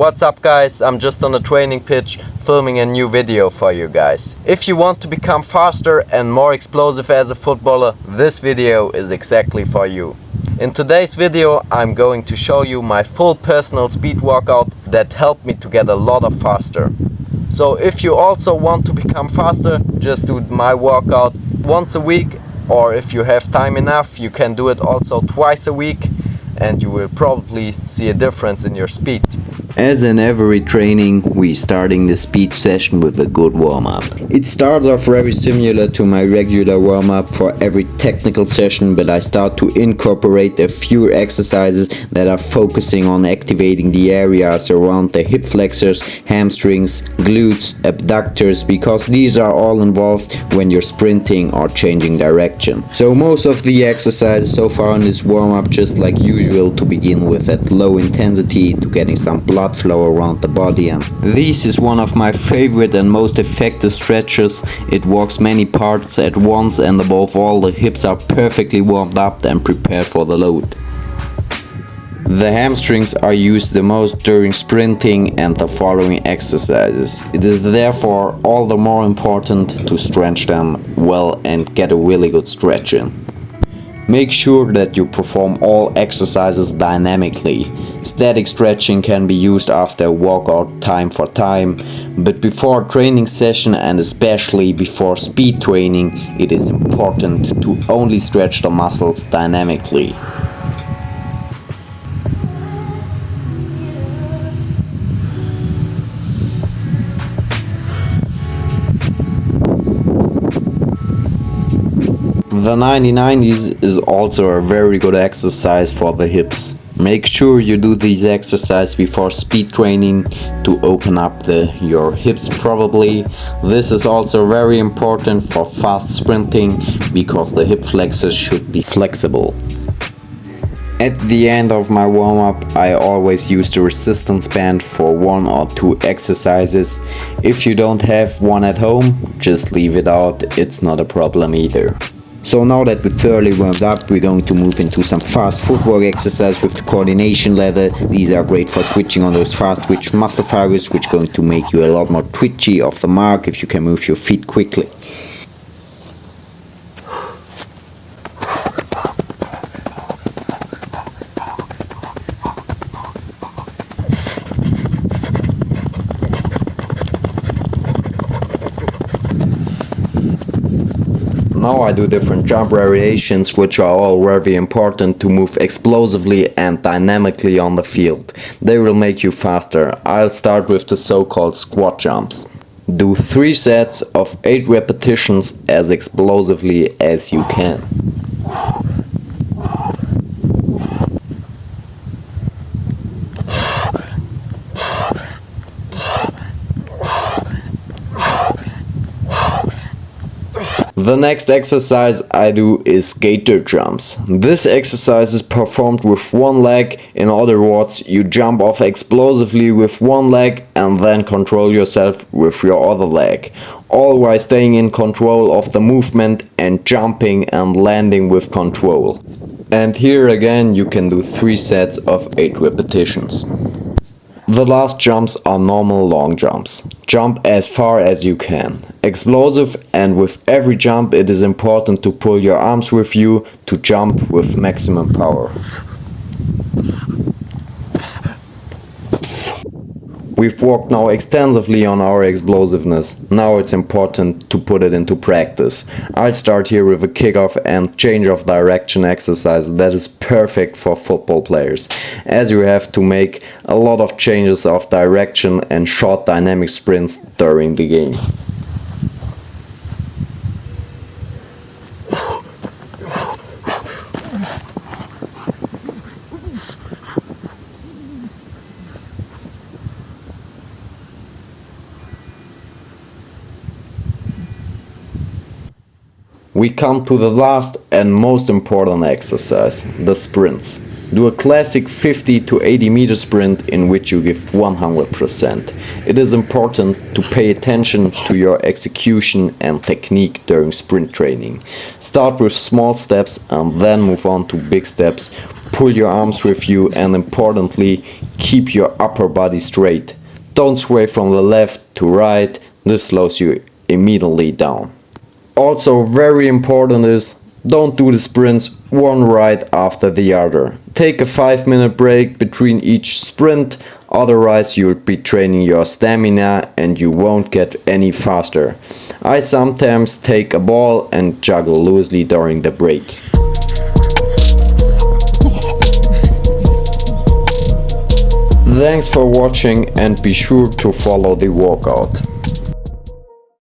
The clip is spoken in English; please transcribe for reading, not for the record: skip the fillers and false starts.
What's up guys, I'm just on a training pitch filming a new video for you guys. If you want to become faster and more explosive as a footballer, this video is exactly for you. In today's video I'm going to show you my full personal speed workout that helped me to get a lot of faster. So if you also want to become faster, just do my workout once a week, or if you have time enough you can do it also twice a week, and you will probably see a difference in your speed. As in every training, we starting the speed session with a good warm-up. It starts off very similar to my regular warm-up for every technical session, but I start to incorporate a few exercises that are focusing on activating the areas around the hip flexors, hamstrings, glutes, abductors, because these are all involved when you're sprinting or changing direction. So most of the exercises so far in this warm-up, just like usual, to begin with at low intensity, to getting some blood flow around the body, and this is one of my favorite and most effective stretches. It works many parts at once, and above all the hips are perfectly warmed up and prepared for the load. The hamstrings are used the most during sprinting and the following exercises. It is therefore all the more important to stretch them well and get a really good stretch in. Make sure that you perform all exercises dynamically. Static stretching can be used after a workout time for time, but before a training session and especially before speed training, it is important to only stretch the muscles dynamically. The 90-90s is also a very good exercise for the hips. Make sure you do these exercises before speed training to open up your hips probably. This is also very important for fast sprinting because the hip flexors should be flexible. At the end of my warm-up, I always use the resistance band for 1 or 2 exercises. If you don't have one at home, just leave it out, it's not a problem either. So now that we're thoroughly warmed up, we're going to move into some fast footwork exercise with the coordination ladder. These are great for switching on those fast twitch muscle fibers, which are going to make you a lot more twitchy off the mark if you can move your feet quickly. Now I do different jump variations, which are all very important to move explosively and dynamically on the field. They will make you faster. I'll start with the so-called squat jumps. Do 3 sets of 8 repetitions as explosively as you can. The next exercise I do is gator jumps. This exercise is performed with one leg. In other words, you jump off explosively with one leg and then control yourself with your other leg, all while staying in control of the movement and jumping and landing with control. And here again you can do 3 sets of 8 repetitions. The last jumps are normal long jumps. Jump as far as you can. Explosive, and with every jump it is important to pull your arms with you to jump with maximum power. We've worked now extensively on our explosiveness. Now it's important to put it into practice. I'll start here with a kickoff and change of direction exercise that is perfect for football players, as you have to make a lot of changes of direction and short dynamic sprints during the game. We come to the last and most important exercise, the sprints. Do a classic 50 to 80 meter sprint in which you give 100%. It is important to pay attention to your execution and technique during sprint training. Start with small steps and then move on to big steps. Pull your arms with you and importantly, keep your your upper body straight. Don't sway from the left to right, this slows you immediately down. Also very important is, don't do the sprints one right after the other. Take a 5-minute break between each sprint, otherwise you'll be training your stamina and you won't get any faster. I sometimes take a ball and juggle loosely during the break. Thanks for watching and be sure to follow the workout.